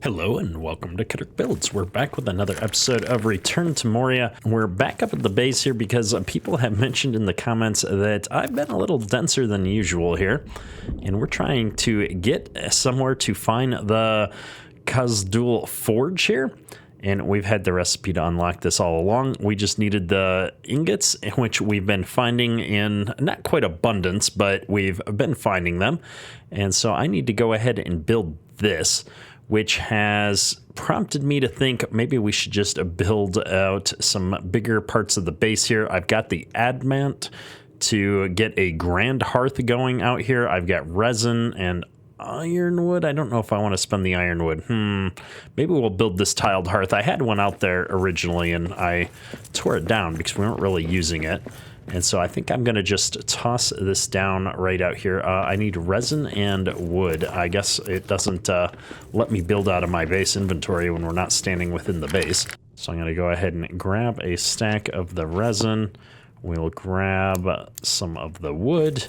Hello and welcome to Kitterk Builds. We're back with another episode of Return to Moria. We're back up at the base here because people have mentioned in the comments that I've been a little denser than usual here. And we're trying to get somewhere to find the Khazdul Forge here. And we've had the recipe to unlock this all along. We just needed the ingots, which we've been finding in not quite abundance, but we've been finding them. And so I need to go ahead and build this, which has prompted me to think maybe we should just build out some bigger parts of the base here. I've got the adamant to get a grand hearth going out here. I've got resin and ironwood. I don't know if I want to spend the ironwood. Maybe we'll build this tiled hearth. I had one out there originally and I tore it down because we weren't really using it. And so I think I'm going to just toss this down right out here. I need resin and wood. I guess it doesn't let me build out of my base inventory when we're not standing within the base. So I'm going to go ahead and grab a stack of the resin. We'll grab some of the wood.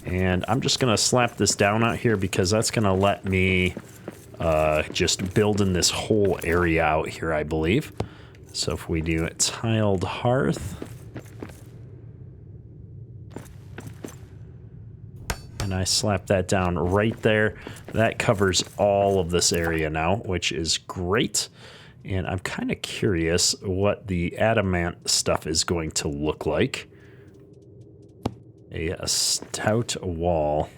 And I'm just going to slap this down out here because that's going to let me just build in this whole area out here, I believe. So if we do a tiled hearth. And I slap that down right there. That covers all of this area now, which is great. And I'm kind of curious what the adamant stuff is going to look like. A stout wall.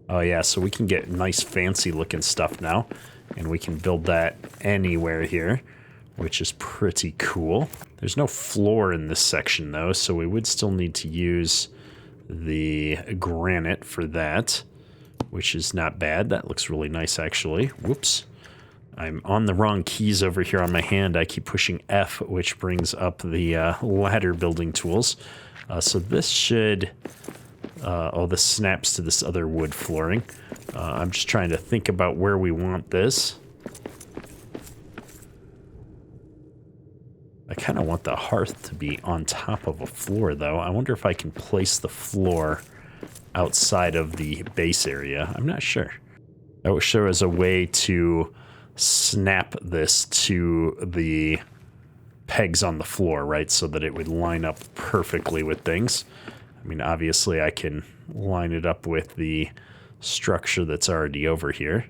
Oh yeah, so we can get nice fancy looking stuff now. And we can build that anywhere here, which is pretty cool. There's no floor in this section though, so we would still need to use the granite for that, which is not bad. That looks really nice actually. Whoops. I'm on the wrong keys over here on my hand. I keep pushing F, which brings up the ladder building tools. So this should... this snaps to this other wood flooring. I'm just trying to think about where we want this. I kind of want the hearth to be on top of a floor, though. I wonder if I can place the floor outside of the base area. I'm not sure. That would show as a way to snap this to the pegs on the floor, right? So that it would line up perfectly with things. I mean, obviously, I can line it up with the structure that's already over here.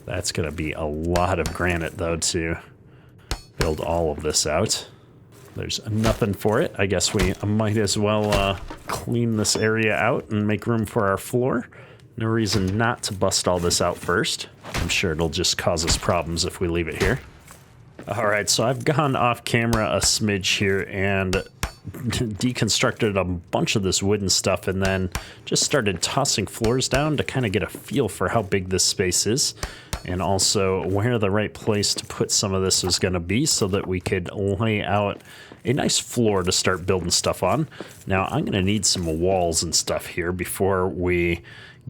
That's going to be a lot of granite, though, to build all of this out. There's nothing for it. I guess we might as well clean this area out and make room for our floor. No reason not to bust all this out first. I'm sure it'll just cause us problems if we leave it here. All right, so I've gone off camera a smidge here and deconstructed a bunch of this wooden stuff and then just started tossing floors down to kind of get a feel for how big this space is and also where the right place to put some of this was going to be so that we could lay out a nice floor to start building stuff on. Now I'm going to need some walls and stuff here before we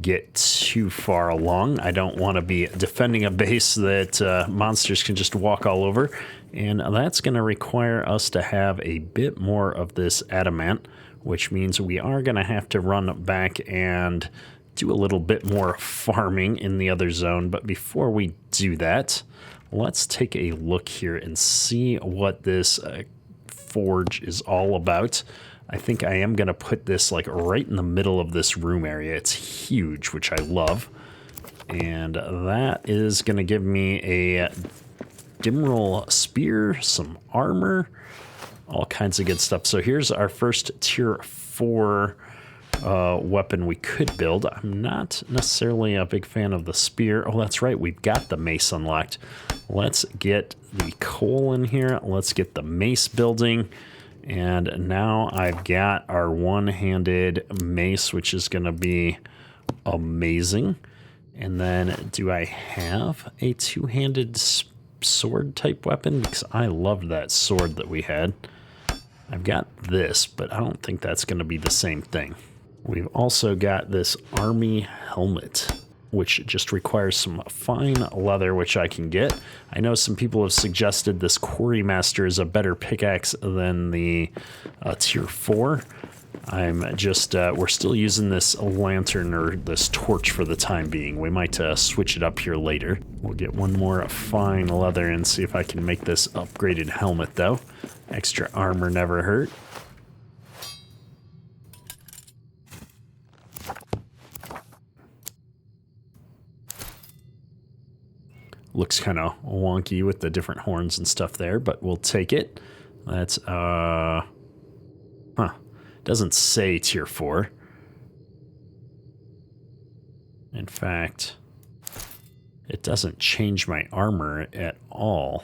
get too far along. I don't want to be defending a base that monsters can just walk all over. And that's going to require us to have a bit more of this adamant, which means we are going to have to run back and do a little bit more farming in the other zone. But before we do that, let's take a look here and see what this forge is all about. I think I am going to put this like right in the middle of this room area. It's huge, which I love. And that is going to give me a Dimral spear, some armor, all kinds of good stuff. So here's our first tier 4 weapon we could build. I'm not necessarily a big fan of the spear. Oh, that's right. We've got the mace unlocked. Let's get the coal in here. Let's get the mace building. And now I've got our one-handed mace, which is going to be amazing. And then do I have a two-handed sword type weapon? Because I loved that sword that we had. I've got this, but I don't think that's going to be the same thing. We've also got this army helmet, which just requires some fine leather, which I can get. I know some people have suggested this Quarry Master is a better pickaxe than the tier 4. I'm just, we're still using this lantern or this torch for the time being. We might switch it up here later. We'll get one more fine leather and see if I can make this upgraded helmet though. Extra armor never hurt. Looks kind of wonky with the different horns and stuff there, but we'll take it. That's, doesn't say tier 4. In fact, it doesn't change my armor at all.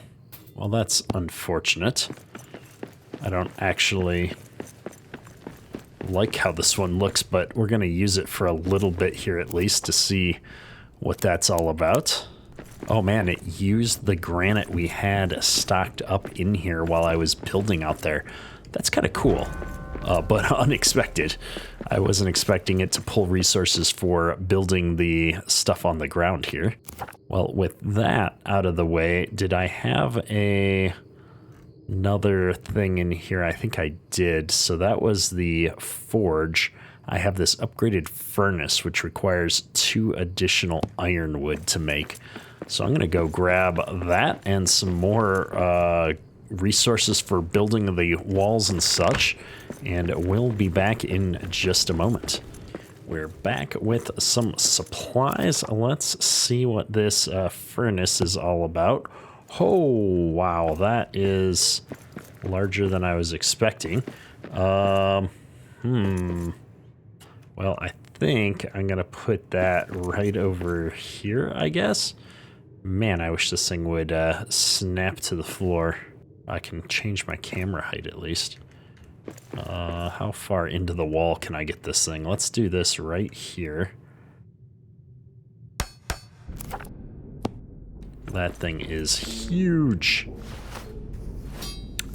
Well, that's unfortunate. I don't actually like how this one looks, but we're going to use it for a little bit here at least to see what that's all about. Oh man, it used the granite we had stocked up in here while I was building out there. That's kind of cool, but unexpected. I wasn't expecting it to pull resources for building the stuff on the ground here. Well, with that out of the way, did I have another thing in here? I think I did. So that was the forge. I have this upgraded furnace, which requires 2 additional ironwood to make. So I'm going to go grab that and some more resources for building the walls and such, and we'll be back in just a moment. We're back with some supplies. Let's see what this furnace is all about. Oh, wow, that is larger than I was expecting. Well, I think I'm going to put that right over here, I guess. Man, I wish this thing would snap to the floor. I can change my camera height at least. How far into the wall can I get this thing? Let's do this right here. That thing is huge.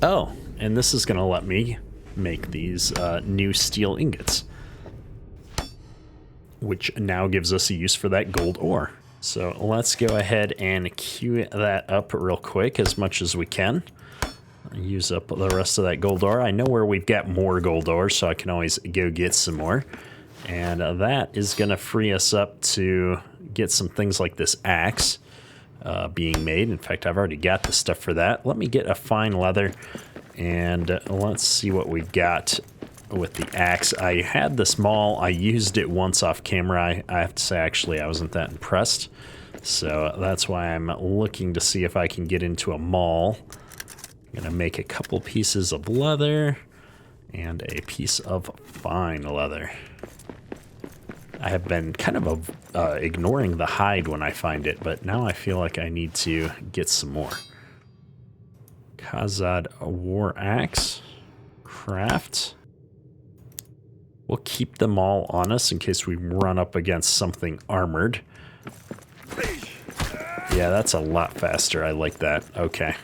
Oh, and this is going to let me make these new steel ingots, which now gives us a use for that gold ore. So let's go ahead and queue that up real quick as much as we can. Use up the rest of that gold ore. I know where we've got more gold ore, so I can always go get some more. And that is going to free us up to get some things like this axe being made. In fact, I've already got the stuff for that. Let me get a fine leather, and let's see what we've got with the axe. I had the small. I used it once off camera. I have to say, actually, I wasn't that impressed. So that's why I'm looking to see if I can get into a mall. I'm going to make a couple pieces of leather and a piece of fine leather. I have been kind of ignoring the hide when I find it, but now I feel like I need to get some more. Khazad War Axe. Craft. We'll keep them all on us in case we run up against something armored. Yeah, that's a lot faster. I like that. Okay.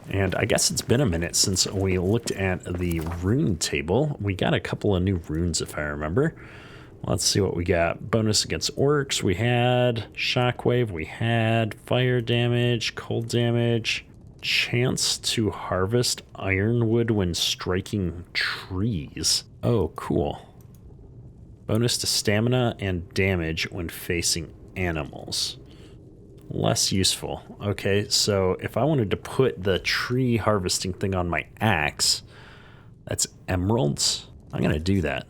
And I guess it's been a minute since we looked at the rune table. We got a couple of new runes, if I remember. Let's see what we got. Bonus against orcs. We had shockwave. We had fire damage, cold damage. Chance to harvest ironwood when striking trees. Oh, cool. Bonus to stamina and damage when facing animals. Less useful. Okay, so if I wanted to put the tree harvesting thing on my axe, that's emeralds. I'm going to do that.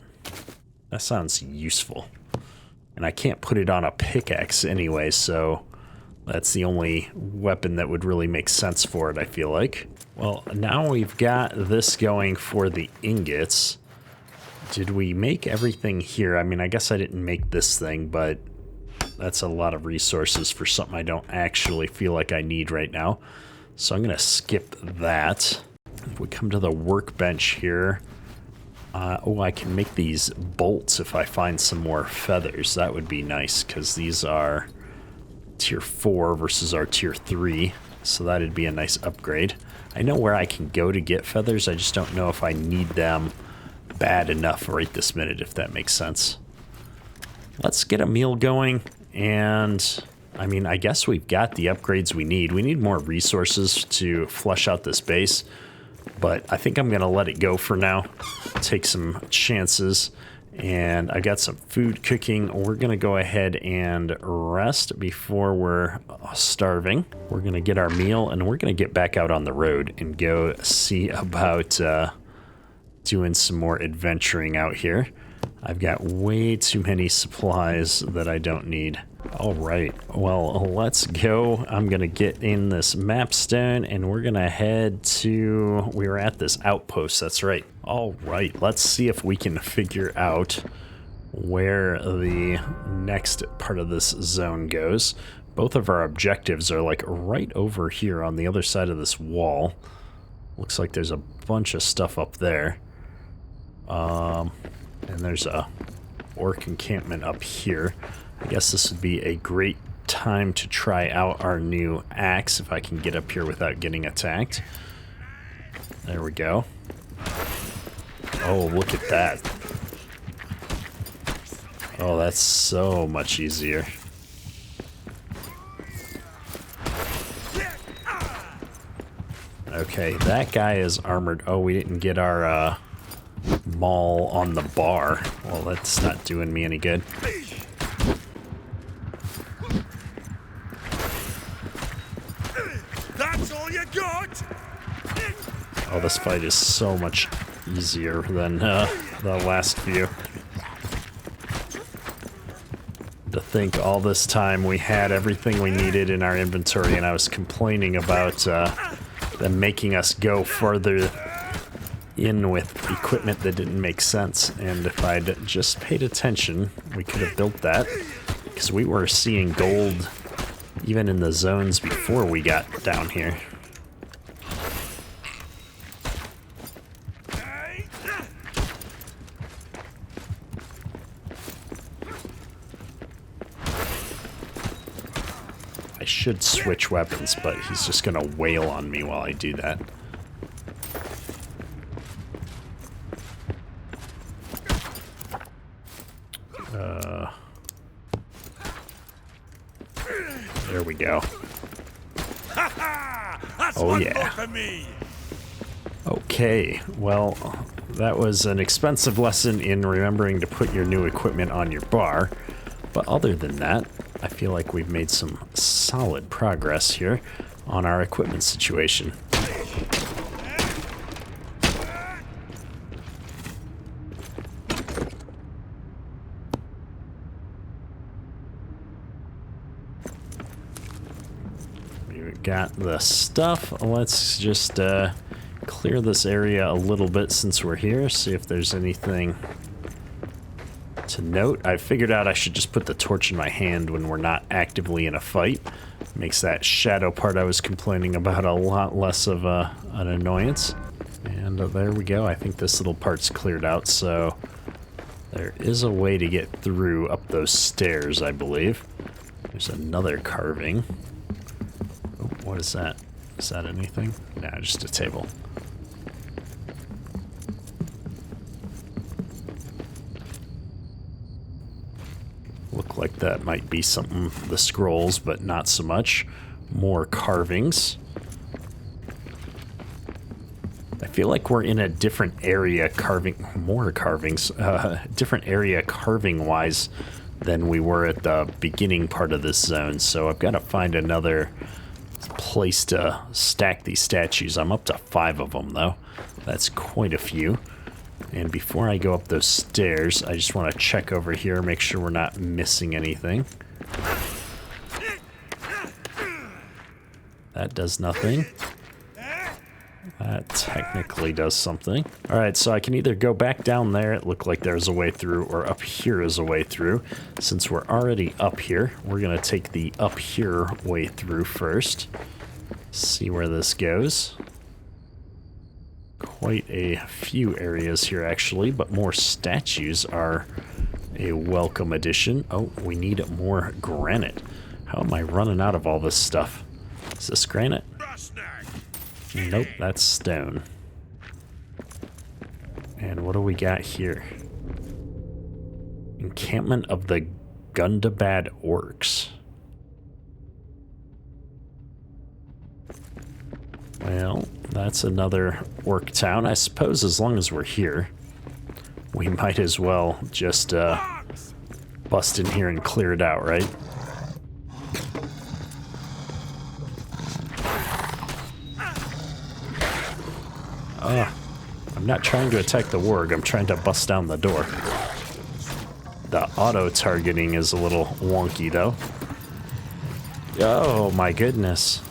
That sounds useful. And I can't put it on a pickaxe anyway, so that's the only weapon that would really make sense for it, I feel like. Well, now we've got this going for the ingots. Did we make everything here? I mean, I guess I didn't make this thing, but that's a lot of resources for something I don't actually feel like I need right now. So I'm going to skip that. If we come to the workbench here, I can make these bolts if I find some more feathers. That would be nice, because these are tier 4 versus our tier 3, so that'd be a nice upgrade. I know where I can go to get feathers, I just don't know if I need them bad enough right this minute, if that makes sense. Let's get a meal going, and I mean, I guess we've got the upgrades we need. We need more resources to flesh out this base. But I think I'm going to let it go for now. Take some chances. And I got some food cooking. We're going to go ahead and rest before we're starving. We're going to get our meal and we're going to get back out on the road and go see about doing some more adventuring out here. I've got way too many supplies that I don't need. All right, well, let's go. I'm going to get in this map stone and we're going to head to... We were at this outpost, that's right. All right, let's see if we can figure out where the next part of this zone goes. Both of our objectives are like right over here on the other side of this wall. Looks like there's a bunch of stuff up there. And there's a orc encampment up here. I guess this would be a great time to try out our new axe if I can get up here without getting attacked. There we go. Oh, look at that. Oh, that's so much easier. Okay, that guy is armored. Oh, we didn't get our maul on the bar. Well, that's not doing me any good. That's all you got? Oh, this fight is so much easier than the last few. To think all this time we had everything we needed in our inventory and I was complaining about them making us go further in with equipment that didn't make sense. And if I'd just paid attention, we could have built that, because we were seeing gold even in the zones before we got down here. I should switch weapons, but he's just gonna wail on me while I do that. There we go. Oh yeah. Okay, well, that was an expensive lesson in remembering to put your new equipment on your bar. But other than that, I feel like we've made some solid progress here on our equipment situation. We've got the stuff. Let's just clear this area a little bit since we're here, see if there's anything to note. I figured out I should just put the torch in my hand when we're not actively in a fight. Makes that shadow part I was complaining about a lot less of an annoyance. And there we go. I think this little part's cleared out, so there is a way to get through up those stairs, I believe. There's another carving. Oh, what is that? Is that anything? Nah, just a table. Look like that might be something, the scrolls, but not so much. More carvings. I feel like we're in a different area carving, more carvings, different area carving-wise than we were at the beginning part of this zone. So I've got to find another place to stack these statues. I'm up to 5 of them, though. That's quite a few. And before I go up those stairs, I just want to check over here, make sure we're not missing anything. That does nothing. That technically does something. Alright, so I can either go back down there, it looked like there's a way through, or up here is a way through. Since we're already up here, we're going to take the up here way through first. See where this goes. Quite a few areas here, actually, but more statues are a welcome addition. Oh, we need more granite. How am I running out of all this stuff? Is this granite? Nope, that's stone. And what do we got here? Encampment of the Gundabad Orcs. Well, That's another orc town. I suppose as long as we're here, we might as well just bust in here and clear it out, right? I'm not trying to attack the warg, I'm trying to bust down the door. The auto-targeting is a little wonky, though. Oh, my goodness.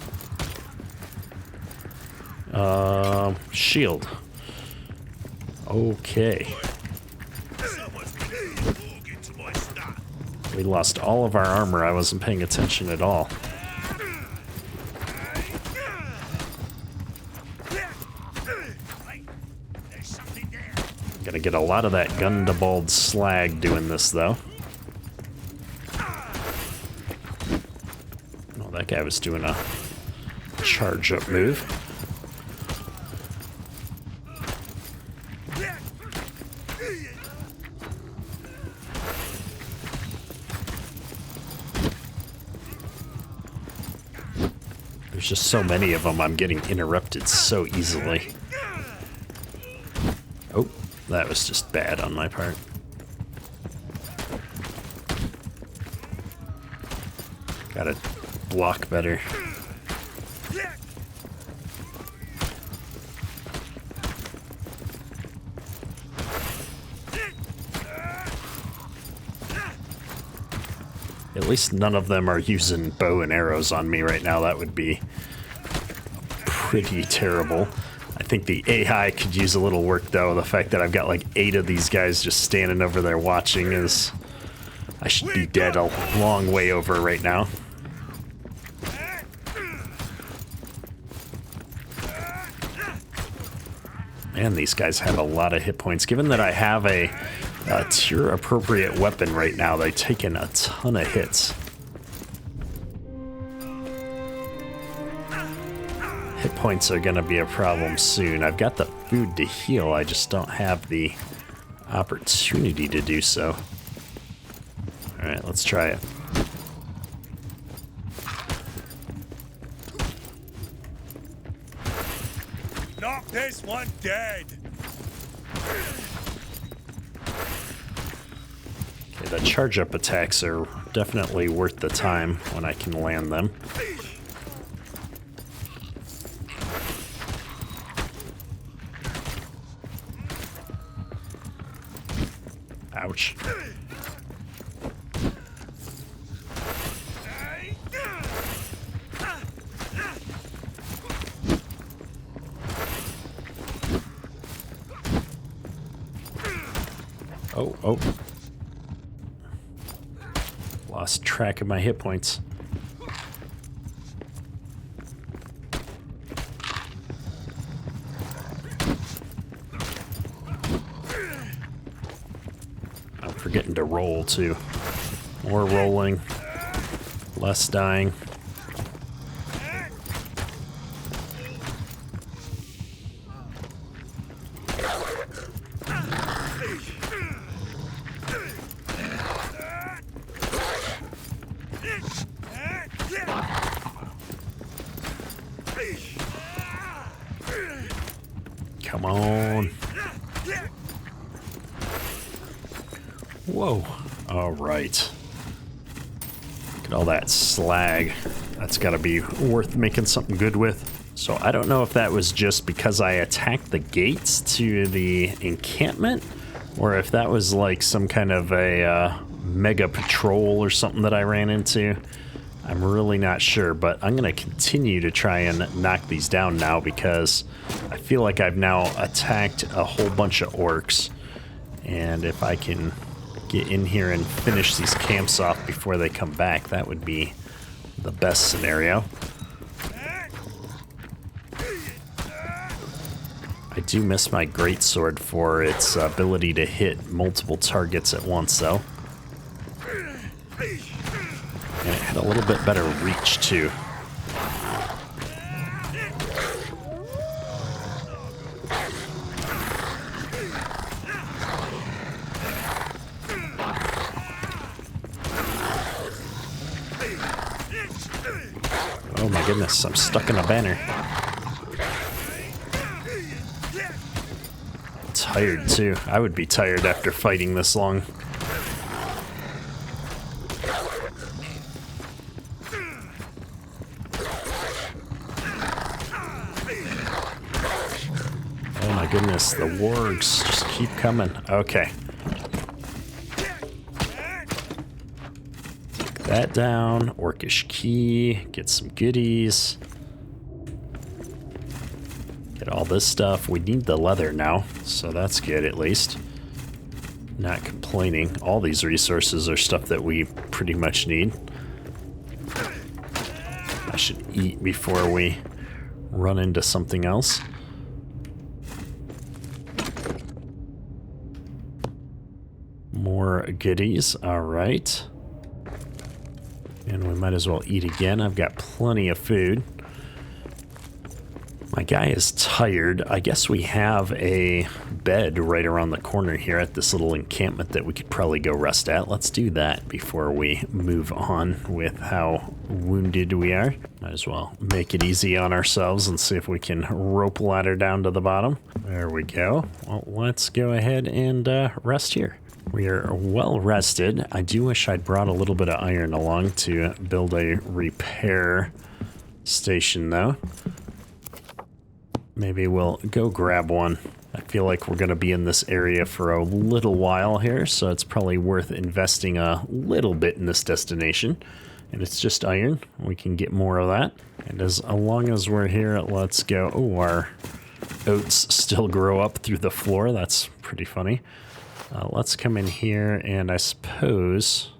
Shield. Okay. We lost all of our armor. I wasn't paying attention at all. Gonna get a lot of that Gundabad slag doing this, though. Oh, that guy was doing a charge-up move. There's just so many of them, I'm getting interrupted so easily. Oh, that was just bad on my part. Gotta block better. At least none of them are using bow and arrows on me right now. That would be pretty terrible. I think the AI could use a little work, though. The fact that I've got like 8 of these guys just standing over there watching is... I should be dead a long way over right now. Man, these guys have a lot of hit points. Given that I have a tier-appropriate weapon right now, they've taken a ton of hits. Hit points are going to be a problem soon. I've got the food to heal, I just don't have the opportunity to do so. Alright, let's try it. Knock this one dead! Okay, the charge-up attacks are definitely worth the time when I can land them. Ouch. Oh. Lost track of my hit points. I'm forgetting to roll, too. More rolling. Less dying. Come on. Whoa. All right. Look at all that slag. That's got to be worth making something good with. So I don't know if that was just because I attacked the gates to the encampment, or if that was like some kind of a mega patrol or something that I ran into. I'm really not sure, but I'm going to continue to try and knock these down now because I feel like I've now attacked a whole bunch of orcs. And if I can get in here and finish these camps off before they come back, that would be the best scenario. I do miss my greatsword for its ability to hit multiple targets at once, though. And it had a little bit better reach, too. Oh my goodness, I'm stuck in a banner. tired too. I would be tired after fighting this long. Oh my goodness, the wargs just keep coming. Okay. Take that down. Orcish key. Get some goodies. Get all this stuff. We need the leather now, so that's good at least. Not complaining. All these resources are stuff that we pretty much need. I should eat before we run into something else. More goodies. All right. And we might as well eat again. I've got plenty of food. My guy is tired. I guess we have a bed right around the corner here at this little encampment that we could probably go rest at. Let's do that before we move on with how wounded we are. Might as well make it easy on ourselves and see if we can rope ladder down to the bottom. There we go. Well, let's go ahead and rest here. We are well rested. I do wish I'd brought a little bit of iron along to build a repair station though. Maybe we'll go grab one. I feel like we're going to be in this area for a little while here, so it's probably worth investing a little bit in this destination. And it's just iron. We can get more of that. And as long as we're here, let's go. Oh, our oats still grow up through the floor. That's pretty funny. Let's come in here and I suppose...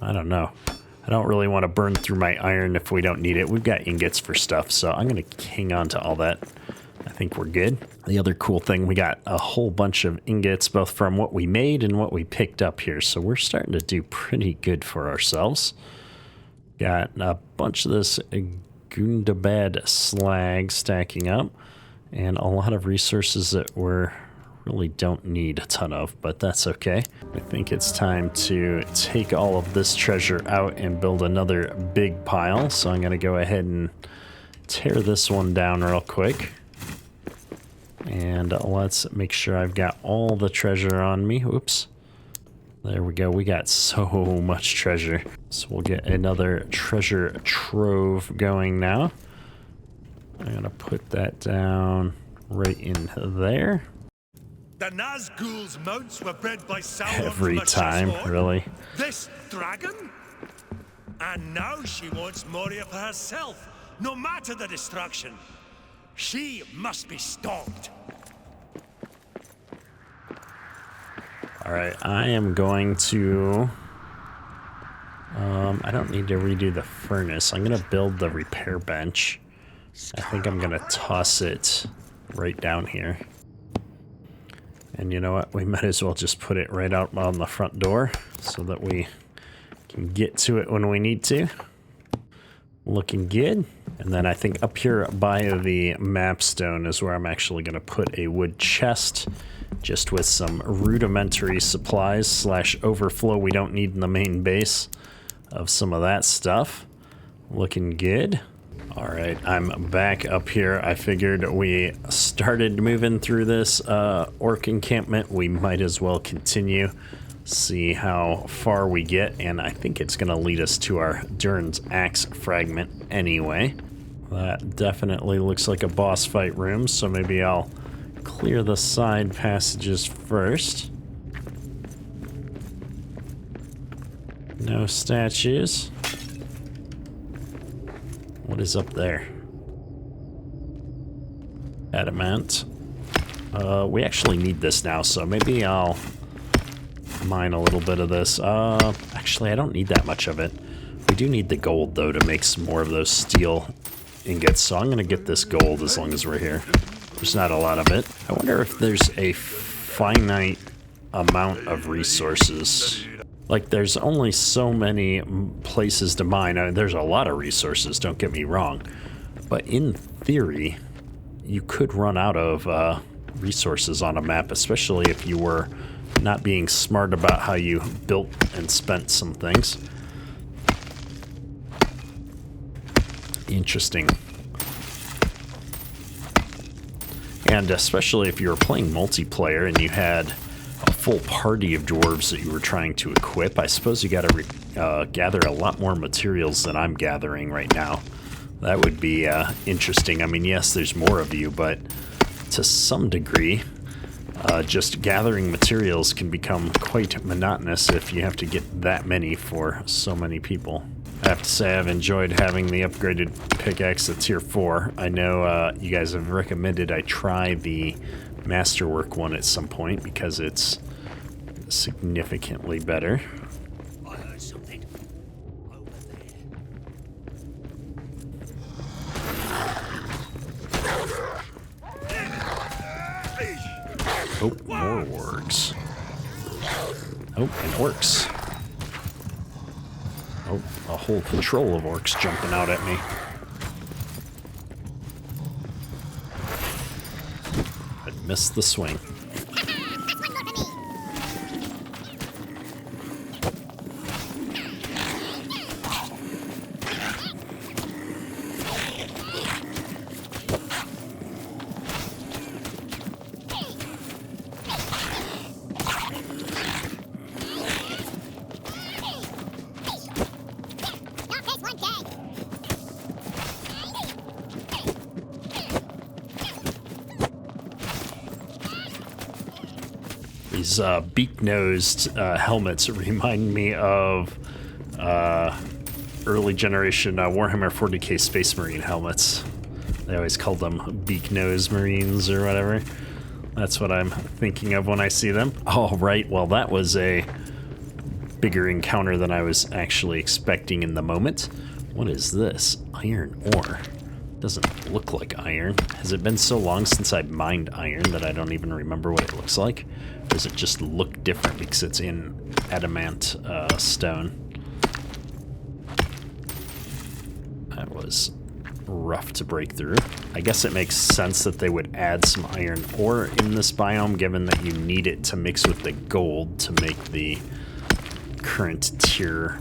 I don't know. I don't really want to burn through my iron if we don't need it. We've got ingots for stuff, so I'm going to hang on to all that. I think we're good. The other cool thing, we got a whole bunch of ingots, both from what we made and what we picked up here, so we're starting to do pretty good for ourselves. Got a bunch of this Gundabad slag stacking up, and a lot of resources that we're really don't need a ton of, but that's okay. I think it's time to take all of this treasure out and build another big pile. So I'm going to go ahead and tear this one down real quick. And let's make sure I've got all the treasure on me. Oops. There we go. We got so much treasure. So we'll get another treasure trove going now. I'm going to put that down right in there. The Nazgul's mounts were bred by Sauron Every time, really. This dragon? And now she wants Moria for herself, no matter the destruction. She must be stopped. Alright, I am going to... I don't need to redo the furnace. I'm going to build the repair bench. I think I'm going to toss it right down here. And you know what? We might as well just put it right out on the front door so that we can get to it when we need to. Looking good. And then I think up here by the map stone is where I'm actually going to put a wood chest just with some rudimentary supplies slash overflow we don't need in the main base of some of that stuff. Looking good. All right, I'm back up here. I figured we started moving through this orc encampment. We might as well continue, see how far we get, and I think it's going to lead us to our Durin's Axe Fragment anyway. That definitely looks like a boss fight room, so maybe I'll clear the side passages first. No statues. What is up there? Adamant. We actually need this now, so maybe I'll mine a little bit of this. Actually, I don't need that much of it. We do need the gold, though, to make some more of those steel ingots, so I'm going to get this gold as long as we're here. There's not a lot of it. I wonder if there's a finite amount of resources. Like, there's only so many places to mine. I mean, there's a lot of resources, don't get me wrong. But in theory, you could run out of resources on a map, especially if you were not being smart about how you built and spent some things. Interesting. And especially if you were playing multiplayer and you had a full party of dwarves that you were trying to equip, I suppose you got to gather a lot more materials than I'm gathering right now. That would be interesting. I mean, yes, there's more of you, but to some degree, just gathering materials can become quite monotonous if you have to get that many for so many people. I have to say I've enjoyed having the upgraded pickaxe at tier 4. I know you guys have recommended I try the masterwork one at some point because it's significantly better. I heard something over there. Oh, more orcs. Oh, and orcs. Oh, a whole patrol of orcs jumping out at me. I missed the swing. These beak-nosed helmets remind me of early generation Warhammer 40k Space Marine helmets. They always called them beak-nosed Marines or whatever. That's what I'm thinking of when I see them. Oh, right. Well, that was a bigger encounter than I was actually expecting in the moment. What is this? Iron ore. Doesn't look like iron. Has it been so long since I mined iron that I don't even remember what it looks like? Or does it just look different because it's in adamant stone? That was rough to break through. I guess it makes sense that they would add some iron ore in this biome, given that you need it to mix with the gold to make the current tier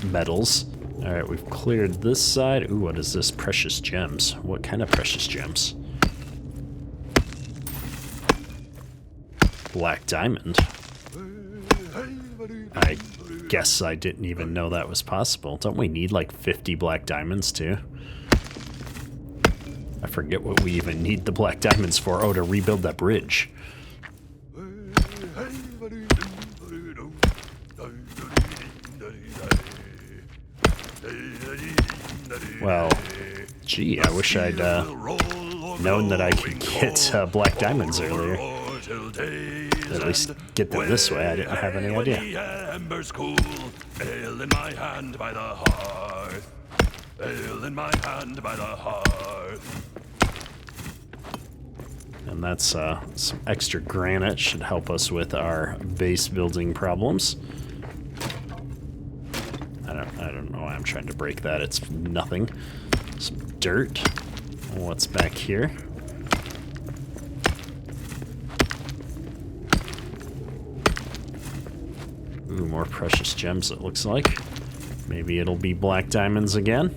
metals. Alright, we've cleared this side. Ooh, what is this? Precious gems. What kind of precious gems? Black diamond. I guess I didn't even know that was possible. Don't we need like 50 black diamonds too? I forget what we even need the black diamonds for. Oh, to rebuild that bridge. Well, gee, I wish I'd known that I could get black diamonds earlier. At least get them this way. I didn't have any idea. Embers cool, ale in my hand by the hearth. Ale in my hand by the hearth. And that's some extra granite. Should help us with our base building problems. I don't know why I'm trying to break that. It's nothing. Some dirt. What's back here? Ooh, more precious gems, it looks like. Maybe it'll be black diamonds again.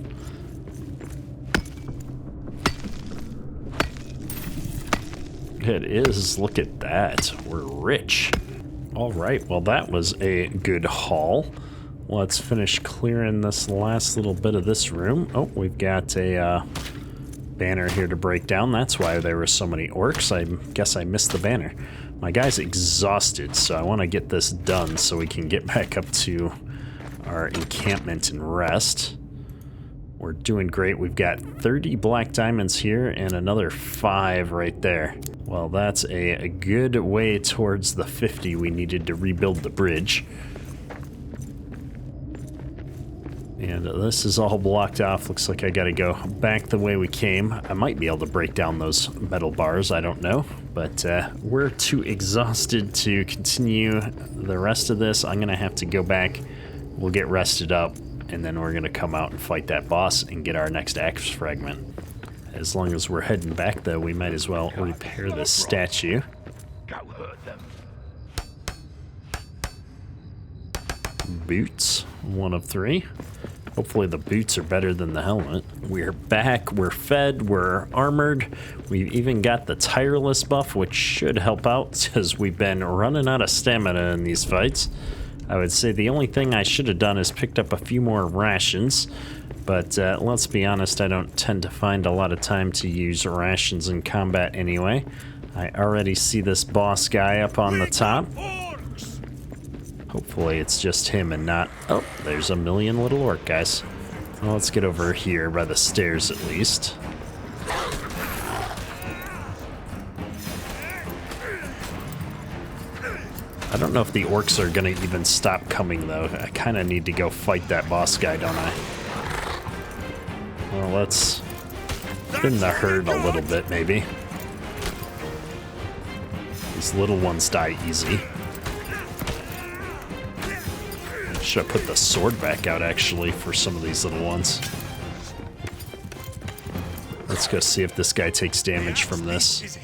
It is. Look at that. We're rich. All right. Well, that was a good haul. Let's finish clearing this last little bit of this room. Oh, we've got a banner here to break down. That's why there were so many orcs. I guess I missed the banner. My guy's exhausted, so I want to get this done so we can get back up to our encampment and rest. We're doing great. We've got 30 black diamonds here and another 5 right there. Well, that's a good way towards the 50 we needed to rebuild the bridge. And this is all blocked off. Looks like I gotta go back the way we came. I might be able to break down those metal bars, I don't know. But we're too exhausted to continue the rest of this. I'm gonna have to go back. We'll get rested up, and then we're gonna come out and fight that boss and get our next Axe Fragment. As long as we're heading back, though, we might as well repair this statue. Boots, 1 of 3. Hopefully the boots are better than the helmet. We're back, we're fed, we're armored. We've even got the tireless buff, which should help out because we've been running out of stamina in these fights. I would say the only thing I should have done is picked up a few more rations. But let's be honest, I don't tend to find a lot of time to use rations in combat anyway. I already see this boss guy up on the top. Hopefully it's just him and not... Oh, there's a million little orc guys. Well, let's get over here by the stairs at least. I don't know if the orcs are gonna even stop coming though. I kind of need to go fight that boss guy, don't I? Well, let's thin the herd a little bit, maybe. These little ones die easy. Should have put the sword back out, actually, for some of these little ones. Let's go see if this guy takes damage from this.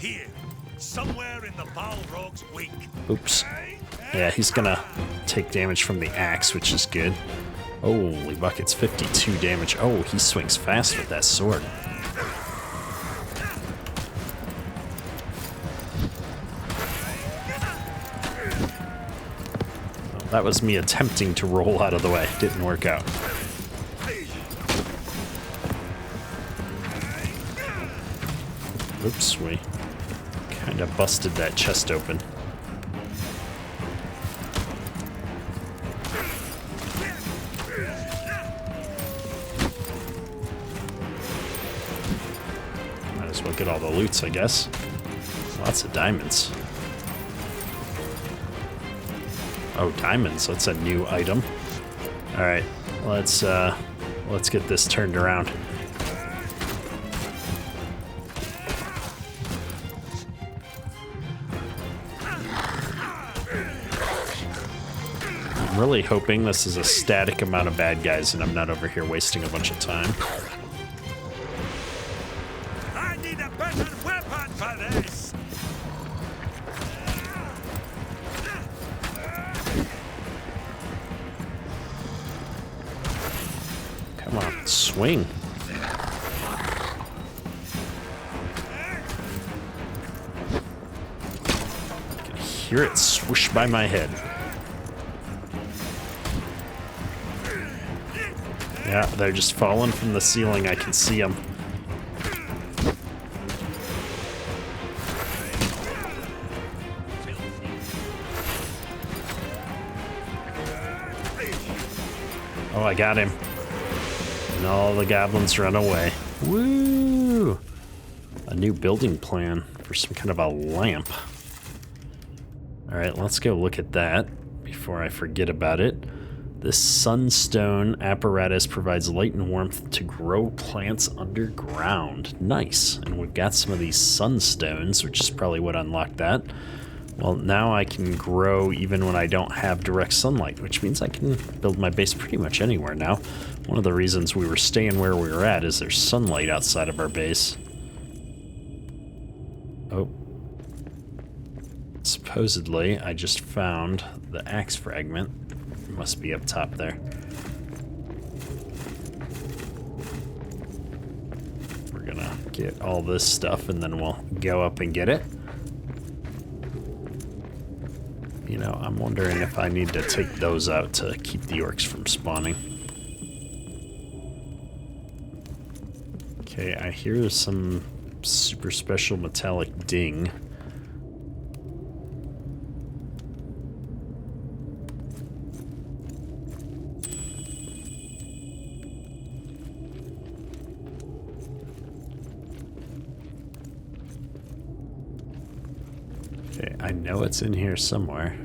Oops. Yeah, he's gonna take damage from the axe, which is good. Holy buckets, 52 damage. Oh, he swings fast with that sword. Well, that was me attempting to roll out of the way. Didn't work out. Oops, we kind of busted that chest open. Look at all the loots, I guess. Lots of diamonds. Oh, diamonds. That's a new item. All right, let's get this turned around. I'm really hoping this is a static amount of bad guys and I'm not over here wasting a bunch of time. Come on, swing. I can hear it swoosh by my head. Yeah, they're just falling from the ceiling. I can see them. Oh, I got him. And all the goblins run away. Woo! A new building plan for some kind of a lamp. Alright, let's go look at that before I forget about it. This sunstone apparatus provides light and warmth to grow plants underground. Nice. And we've got some of these sunstones, which is probably what unlocked that. Well, now I can grow even when I don't have direct sunlight, which means I can build my base pretty much anywhere now. One of the reasons we were staying where we were at is there's sunlight outside of our base. Oh. Supposedly, I just found the Axe Fragment. It must be up top there. We're gonna get all this stuff and then we'll go up and get it. You know, I'm wondering if I need to take those out to keep the orcs from spawning. Okay, I hear some super special metallic ding. Okay, I know it's in here somewhere.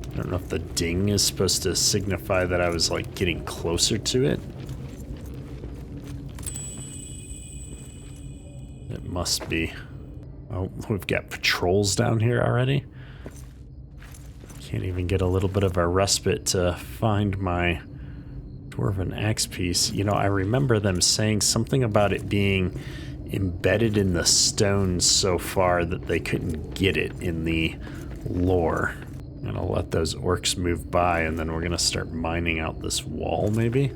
I don't know if the ding is supposed to signify that I was like getting closer to it. It must be. Oh, we've got patrols down here already. Can't even get a little bit of a respite to find my dwarven axe piece. You know, I remember them saying something about it being embedded in the stones so far that they couldn't get it in the lore. I'm gonna let those orcs move by, and then we're gonna start mining out this wall, maybe?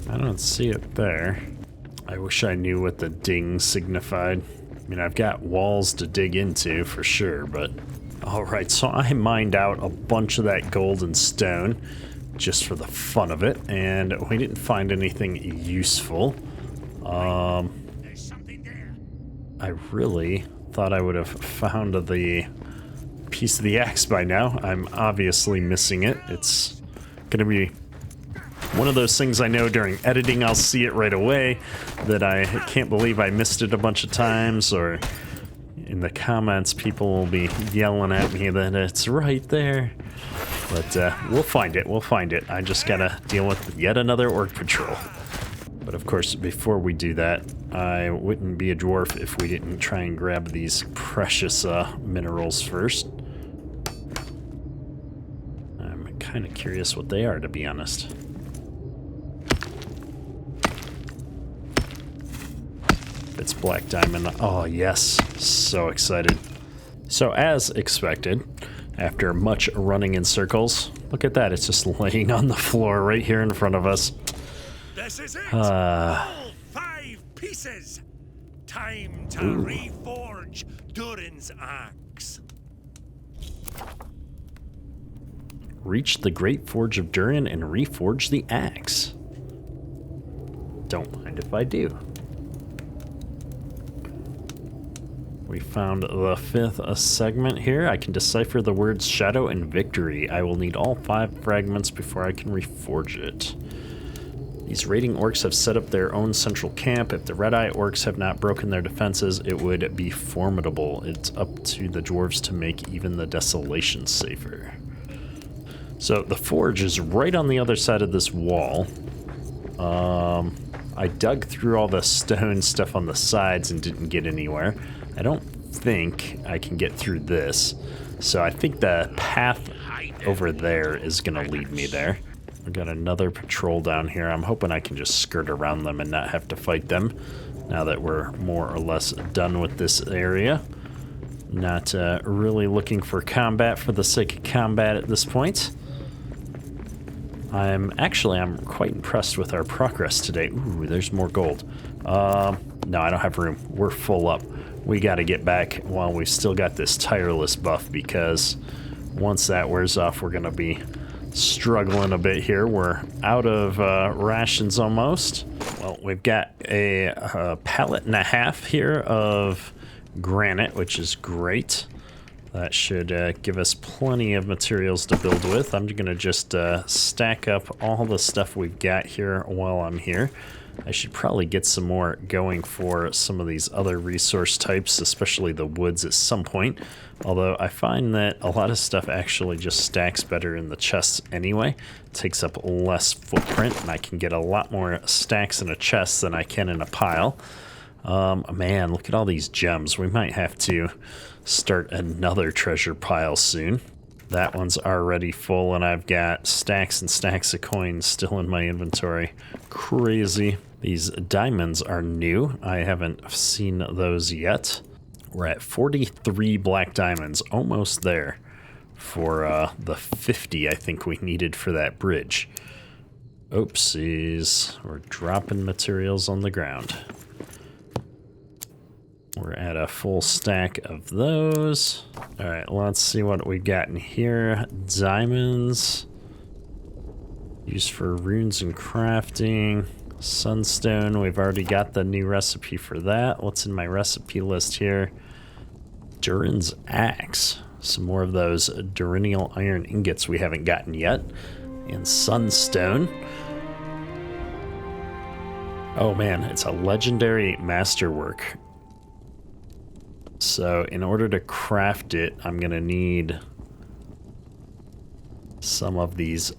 I don't see it there. I wish I knew what the ding signified. I mean, I've got walls to dig into for sure, but... Alright, so I mined out a bunch of that gold and stone just for the fun of it, and we didn't find anything useful. There's something there. I really thought I would have found the piece of the axe by now. I'm obviously missing it. It's gonna be one of those things I know during editing I'll see it right away, that I can't believe I missed it a bunch of times, or in the comments people will be yelling at me that it's right there. But we'll find it, we'll find it. I just gotta deal with yet another orc patrol. But of course, before we do that, I wouldn't be a dwarf if we didn't try and grab these precious minerals first. I'm kind of curious what they are, to be honest. It's black diamond. Oh yes, so excited. So as expected, after much running in circles, look at that, it's just laying on the floor right here in front of us. This is it! All 5 pieces! Time to reforge Durin's axe. Reach the Great Forge of Durin and reforge the axe. Don't mind if I do. We found the 5th segment here. I can decipher the words shadow and victory. I will need all 5 fragments before I can reforge it. These raiding orcs have set up their own central camp. If the red-eye orcs have not broken their defenses, it would be formidable. It's up to the dwarves to make even the desolation safer. So the forge is right on the other side of this wall. I dug through all the stone stuff on the sides and didn't get anywhere. I don't think I can get through this. So I think the path over there is going to lead me there. We've got another patrol down here. I'm hoping I can just skirt around them and not have to fight them now that we're more or less done with this area. Not really looking for combat for the sake of combat at this point. I'm quite impressed with our progress today. Ooh, there's more gold. No, I don't have room. We're full up. We got to get back while we've still got this tireless buff, because once that wears off, we're going to be struggling a bit here. We're out of rations almost. Well, we've got a pallet and a half here of granite, which is great. That should give us plenty of materials to build with. I'm going to just stack up all the stuff we've got here while I'm here. I should probably get some more going for some of these other resource types, especially the woods at some point. Although I find that a lot of stuff actually just stacks better in the chests anyway. It takes up less footprint, and I can get a lot more stacks in a chest than I can in a pile. Man, look at all these gems. We might have to start another treasure pile soon. That one's already full, and I've got stacks and stacks of coins still in my inventory. Crazy. These diamonds are new. I haven't seen those yet. We're at 43 black diamonds, almost there for the 50 I think we needed for that bridge. Oopsies. We're dropping materials on the ground. We're at a full stack of those. All right, let's see what we got in here. Diamonds. Used for runes and crafting. Sunstone, we've already got the new recipe for that. What's in my recipe list here? Durin's axe. Some more of those Durinial iron ingots we haven't gotten yet. And sunstone. Oh man, it's a legendary masterwork. So in order to craft it, I'm gonna need some of these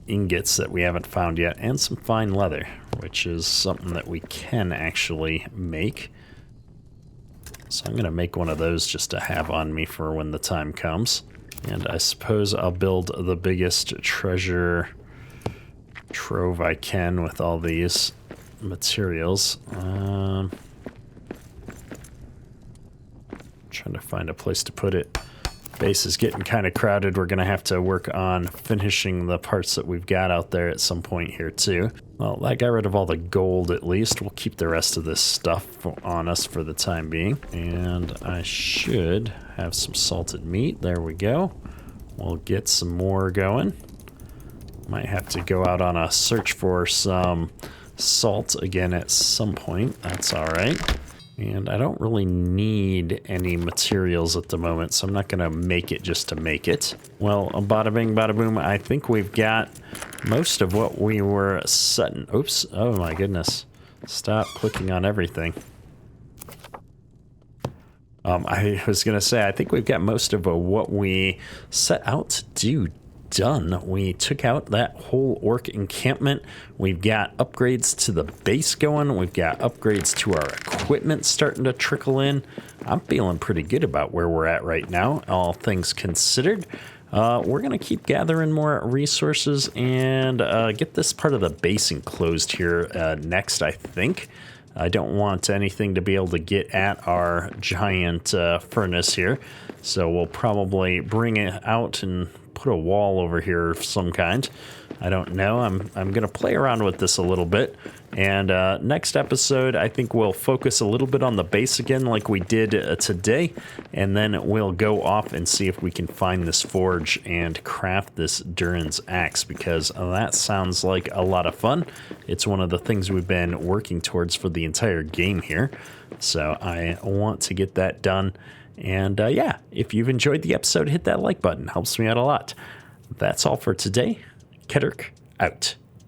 ingots that we haven't found yet, and some fine leather, which is something that we can actually make. So I'm going to make one of those just to have on me for when the time comes. And I suppose I'll build the biggest treasure trove I can with all these materials. Trying to find a place to put it. Base is getting kind of crowded. We're going to have to work on finishing the parts that we've got out there at some point here too. Well, that got rid of all the gold at least. We'll keep the rest of this stuff on us for the time being. And I should have some salted meat. There we go. We'll get some more going. Might have to go out on a search for some salt again at some point. That's all right. And I don't really need any materials at the moment, so I'm not going to make it just to make it. Well, bada bing, bada boom, I think we've got most of what we were setting. Oops, oh my goodness. Stop clicking on everything. I was going to say, I think we've got most of what we set out to do done. We took out that whole orc encampment. We've got upgrades to the base going. We've got upgrades to our equipment starting to trickle in. I'm feeling pretty good about where we're at right now, all things considered. We're going to keep gathering more resources and get this part of the base enclosed here next, I think. I don't want anything to be able to get at our giant furnace here, so we'll probably bring it out and put a wall over here of some kind. I don't know. I'm going to play around with this a little bit. And next episode, I think we'll focus a little bit on the base again like we did today. And then we'll go off and see if we can find this forge and craft this Durin's axe, because that sounds like a lot of fun. It's one of the things we've been working towards for the entire game here. So I want to get that done. And yeah, if you've enjoyed the episode, hit that like button. Helps me out a lot. That's all for today. Kedurk out.